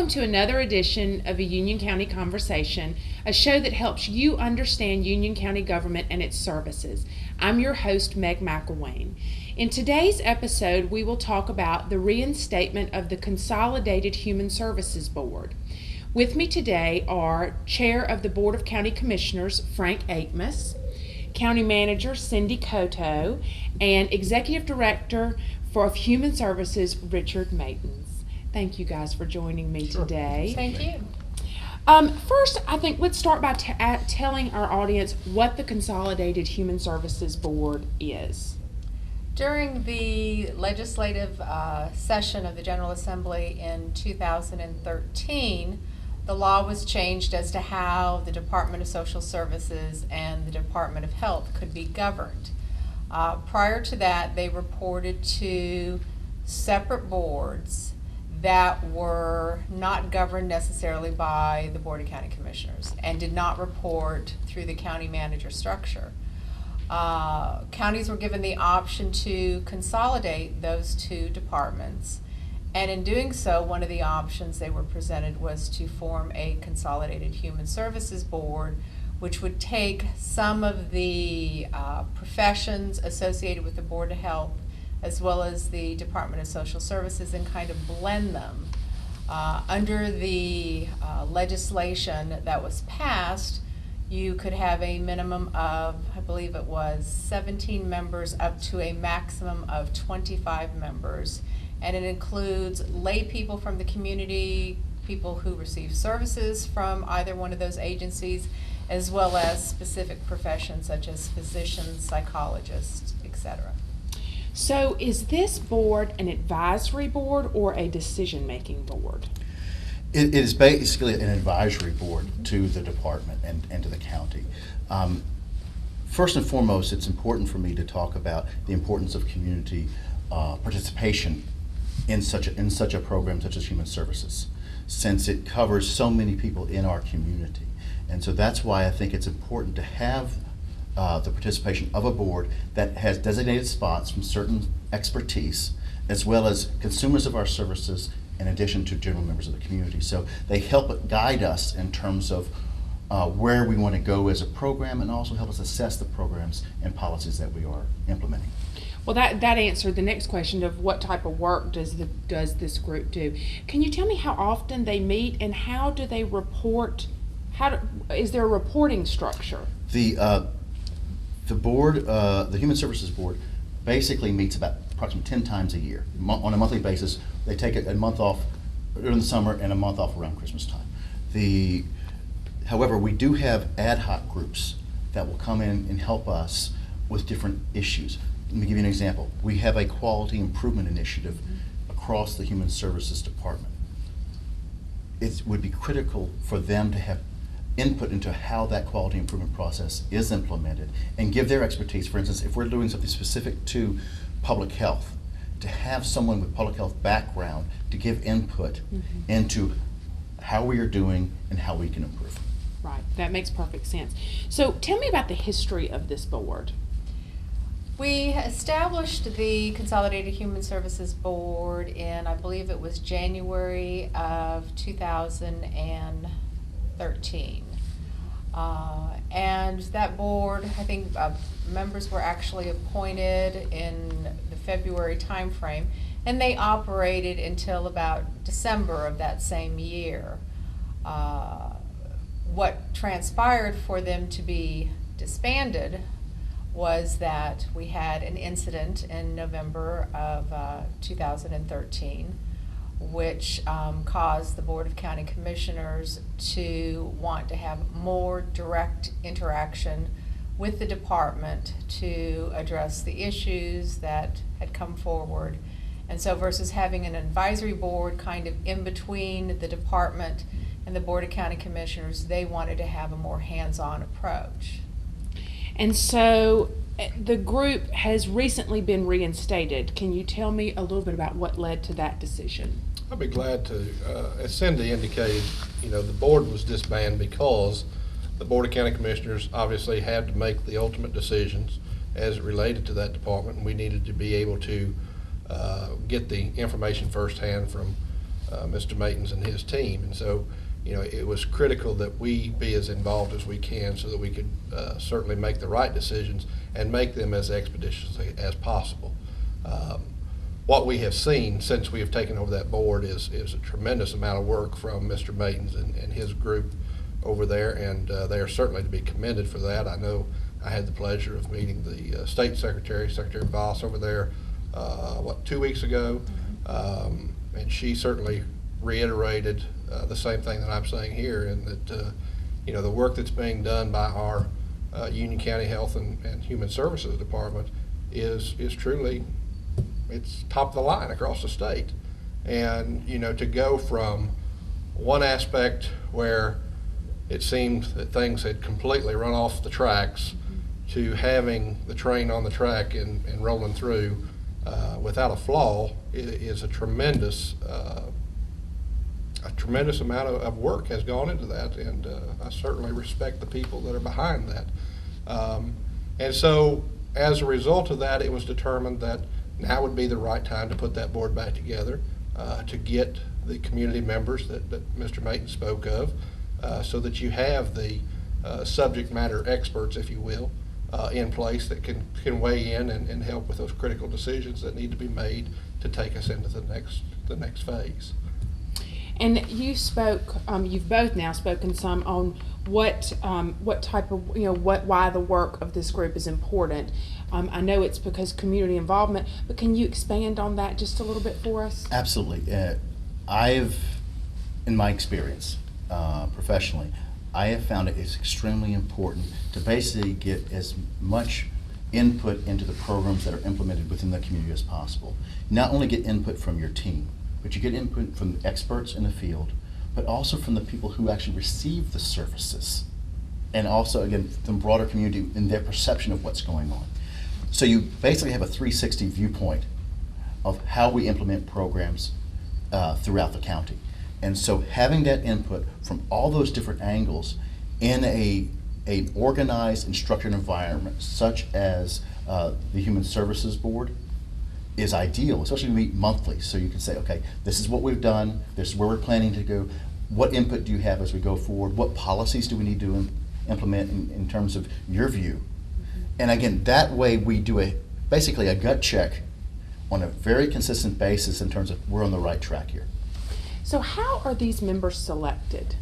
Welcome to another edition of a Union County Conversation, a show that helps you understand Union County government and its services. I'm your host, Meg McElwain. In today's episode, we will talk about the reinstatement of the Consolidated Human Services Board. With me today are Chair of the Board of County Commissioners, Frank Akmus, County Manager, Cindy Coto, and Executive Director for Human Services, Richard Maitens. Thank you guys for joining me today. Thank you. First, I think let's start by telling our audience what the Consolidated Human Services Board is. During the legislative session of the General Assembly in 2013, the law was changed as to how the Department of Social Services and the Department of Health could be governed. Prior to that, they reported to separate boards that were not governed necessarily by the Board of County Commissioners and did not report through the county manager structure. Counties were given the option to consolidate those two departments, and in doing so, one of the options they were presented was to form a Consolidated Human Services Board, which would take some of the professions associated with the Board of Health as well as the Department of Social Services and kind of blend them. Under the legislation that was passed, you could have a minimum of, I believe it was 17 members up to a maximum of 25 members. And it includes lay people from the community, people who receive services from either one of those agencies, as well as specific professions such as physicians, psychologists, etc. So is this board an advisory board or a decision-making board? It is basically an advisory board to the department and to the county. First and foremost, it's important for me to talk about the importance of community participation in such a program such as Human Services, since it covers so many people in our community. And so that's why I think it's important to have the participation of a board that has designated spots from certain expertise, as well as consumers of our services, in addition to general members of the community. So they help guide us in terms of where we want to go as a program, and also help us assess the programs and policies that we are implementing. Well, that answered the next question of what type of work does this group do. Can you tell me how often they meet and how do they report? Is there a reporting structure? The board, the Human Services Board, basically meets about approximately 10 times a year. On a monthly basis, they take a month off during the summer and a month off around Christmas time. However, we do have ad hoc groups that will come in and help us with different issues. Let me give you an example. We have a quality improvement initiative across the Human Services Department. It would be critical for them to have input into how that quality improvement process is implemented and give their expertise. For instance, if we're doing something specific to public health, to have someone with public health background to give input into how we are doing and how we can improve. Right, that makes perfect sense. So tell me about the history of this board. We established the Consolidated Human Services Board in, I believe it was January of 2013. And that board, I think members were actually appointed in the February timeframe, and they operated until about December of that same year. What transpired for them to be disbanded was that we had an incident in November of 2013, which caused the Board of County Commissioners to want to have more direct interaction with the department to address the issues that had come forward. And so versus having an advisory board kind of in between the department and the Board of County Commissioners, they wanted to have a more hands-on approach. And so the group has recently been reinstated. Can you tell me a little bit about what led to that decision? I'd be glad to. As Cindy indicated, the board was disbanded because the Board of County Commissioners obviously had to make the ultimate decisions as it related to that department, and we needed to be able to get the information firsthand from Mr. Matins and his team. And so, it was critical that we be as involved as we can so that we could certainly make the right decisions and make them as expeditiously as possible. What we have seen since we have taken over that board is a tremendous amount of work from Mr. Matins and his group over there, and they are certainly to be commended for that. I know I had the pleasure of meeting the State Secretary, Secretary Voss, over there, 2 weeks ago, and she certainly reiterated the same thing that I'm saying here, and that the work that's being done by our Union County Health and Human Services Department is truly, it's top of the line across the state. And to go from one aspect where it seemed that things had completely run off the tracks to having the train on the track and rolling through without a flaw is a tremendous amount of work has gone into that, and I certainly respect the people that are behind that. And so as a result of that, it was determined that now would be the right time to put that board back together, to get the community members that Mr. Mayton spoke of, so that you have the subject matter experts, if you will, in place that can weigh in and help with those critical decisions that need to be made to take us into the next phase. And you spoke, you've both now spoken some on what type of, why the work of this group is important. I know it's because community involvement, but can you expand on that just a little bit for us? Absolutely. In my experience, professionally, I have found it is extremely important to basically get as much input into the programs that are implemented within the community as possible. Not only get input from your team, but you get input from the experts in the field, but also from the people who actually receive the services. And also, again, the broader community in their perception of what's going on. So you basically have a 360 viewpoint of how we implement programs throughout the county. And so having that input from all those different angles in an organized and structured environment such as the Human Services Board is ideal, especially when we meet monthly. So you can say, okay, this is what we've done, this is where we're planning to go. What input do you have as we go forward? What policies do we need to implement in terms of your view? And again, that way we do basically a gut check on a very consistent basis in terms of we're on the right track here. So how are these members selected?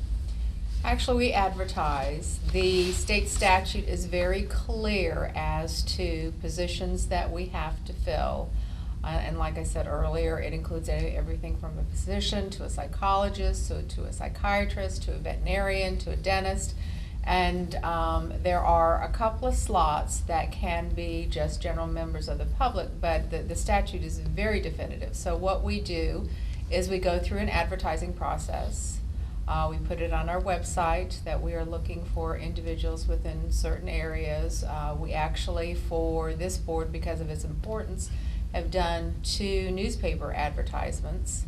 Actually, we advertise. The state statute is very clear as to positions that we have to fill. And like I said earlier, it includes everything from a physician to a psychologist, to a psychiatrist, to a veterinarian, to a dentist. And there are a couple of slots that can be just general members of the public, but the statute is very definitive. So what we do is we go through an advertising process. We put it on our website that we are looking for individuals within certain areas. We actually, for this board, because of its importance, have done 2 newspaper advertisements.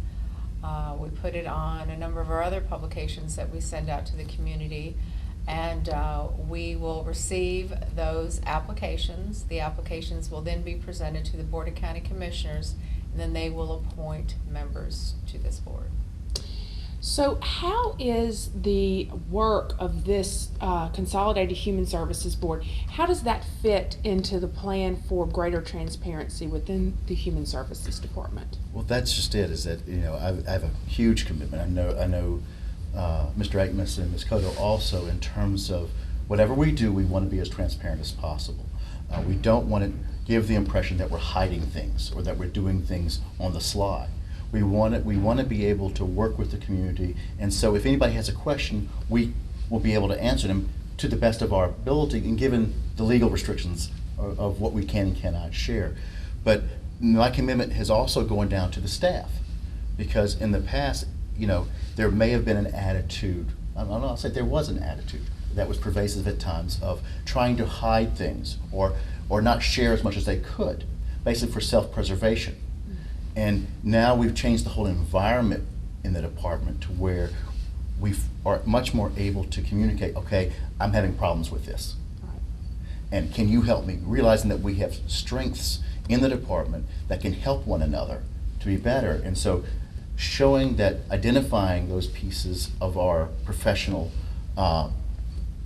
We put it on a number of our other publications that we send out to the community, and we will receive those applications. The applications will then be presented to the Board of County Commissioners, and then they will appoint members to this board. So how is the work of this Consolidated Human Services Board, how does that fit into the plan for greater transparency within the Human Services Department? Well, that's just it, is that, I have a huge commitment. I know Mr. Akmus and Ms. Cotto also, in terms of whatever we do, we want to be as transparent as possible. We don't want to give the impression that we're hiding things or that we're doing things on the sly. We want to be able to work with the community, and so if anybody has a question, we will be able to answer them to the best of our ability, and given the legal restrictions of what we can and cannot share. But my commitment has also gone down to the staff, because in the past, there may have been an attitude, I'll say there was an attitude that was pervasive at times of trying to hide things or not share as much as they could, basically for self-preservation. And now we've changed the whole environment in the department to where we are much more able to communicate, okay, I'm having problems with this. Right. And can you help me? Realizing that we have strengths in the department that can help one another to be better. And so showing that identifying those pieces of our professional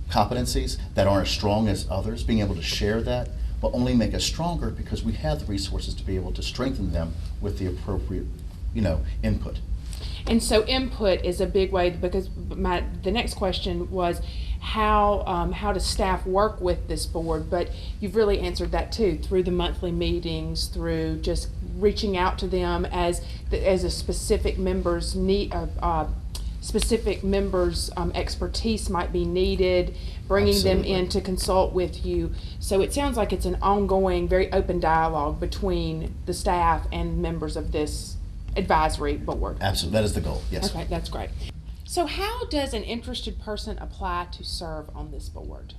competencies that aren't as strong as others, being able to share that will only make us stronger because we have the resources to be able to strengthen them with the appropriate, input. And so input is a big way, because the next question was how does staff work with this board? But you've really answered that too, through the monthly meetings, through just reaching out to them as a specific member's need, specific members' expertise might be needed, bringing Absolutely. them in to consult with you. So it sounds like it's an ongoing, very open dialogue between the staff and members of this advisory board. Absolutely, that is the goal, yes. Okay, that's great. So how does an interested person apply to serve on this board?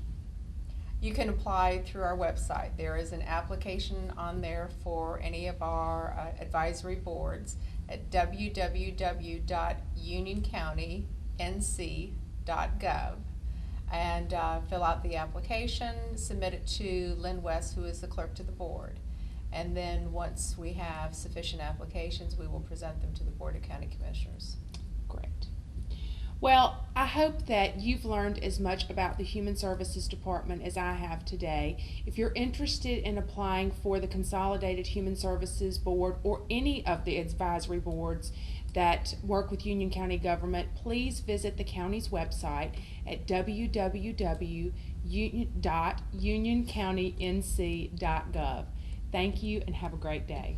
You can apply through our website. There is an application on there for any of our advisory boards at www.unioncountync.gov, and fill out the application, submit it to Lynn West, who is the clerk to the board. And then once we have sufficient applications, we will present them to the Board of County Commissioners. Great. Well, I hope that you've learned as much about the Human Services Department as I have today. If you're interested in applying for the Consolidated Human Services Board or any of the advisory boards that work with Union County government, please visit the county's website at www.unioncountync.gov. Thank you and have a great day.